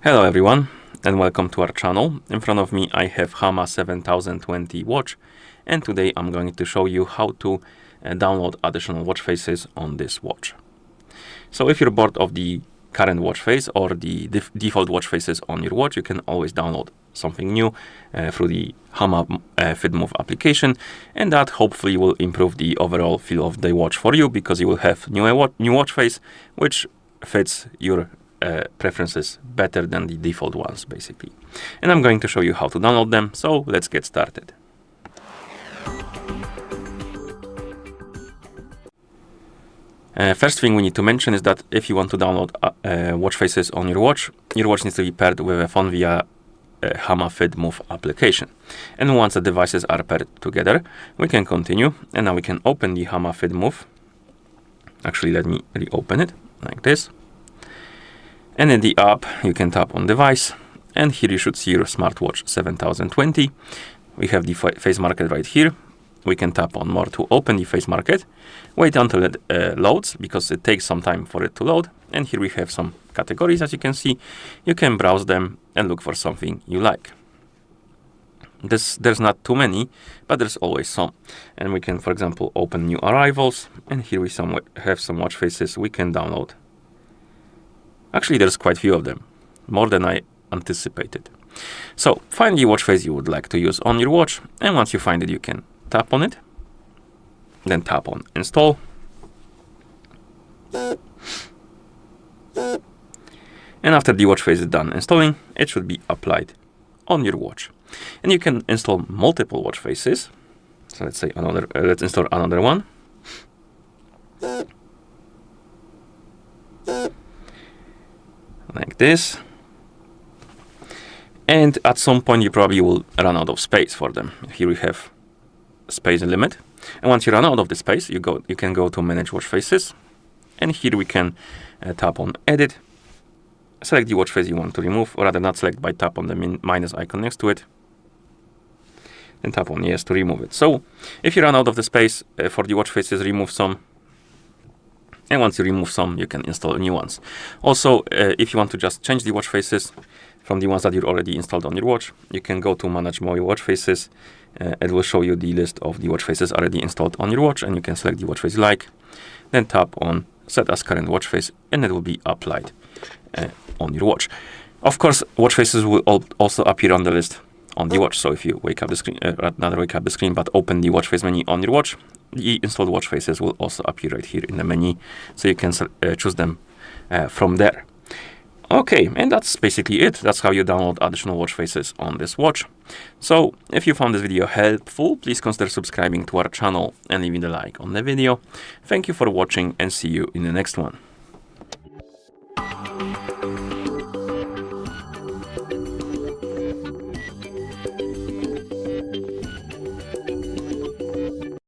Hello everyone and welcome to our channel. In front of me I have Hama 7020 watch, and today I'm going to show you how to download additional watch faces on this watch. So if you're bored of the current watch face or the default watch faces on your watch, you can always download something new through the Hama Fitmove application, and that hopefully will improve the overall feel of the watch for you, because you will have new watch face which fits your preferences better than the default ones, basically. And I'm going to show you how to download them, so let's get started. First thing we need to mention is that if you want to download watch faces on your watch needs to be paired with a phone via Hama Fitmove application. And once the devices are paired together, we can continue, and now we can open the Hama Fitmove. Actually, let me reopen it like this. And in the app, you can tap on device, and here you should see your Smartwatch 7020. We have the face market right here. We can tap on more to open the face market. Wait until it loads, because it takes some time for it to load. And here we have some categories, as you can see. You can browse them and look for something you like. There's not too many, but there's always some. And we can, for example, open new arrivals. And here we have some watch faces we can download. Actually, there's quite a few of them, more than I anticipated. So find the watch face you would like to use on your watch, and once you find it, you can tap on it, then tap on install. And after the watch face is done installing, it should be applied on your watch. And you can install multiple watch faces. So let's say let's install another one. Like this. And at some point you probably will run out of space for them. Here we have space limit. And once you run out of the space, you can go to manage watch faces. And here we can tap on edit. Select the watch face you want to remove, or rather not select, by tap on the minus icon next to it. And tap on yes to remove it. So if you run out of the space for the watch faces, remove some. And once you remove some, you can install new ones. Also, if you want to just change the watch faces from the ones that you already installed on your watch, you can go to manage more watch faces. It will show you the list of the watch faces already installed on your watch, and you can select the watch face you like. Then tap on set as current watch face, and it will be applied on your watch. Of course, watch faces will also appear on the list on the watch. So if you wake up the screen, but open the watch face menu on your watch, the installed watch faces will also appear right here in the menu, so you can choose them from there. Okay, and that's basically it. That's how you download additional watch faces on this watch. So if you found this video helpful, please consider subscribing to our channel and leaving a like on the video. Thank you for watching, and see you in the next one.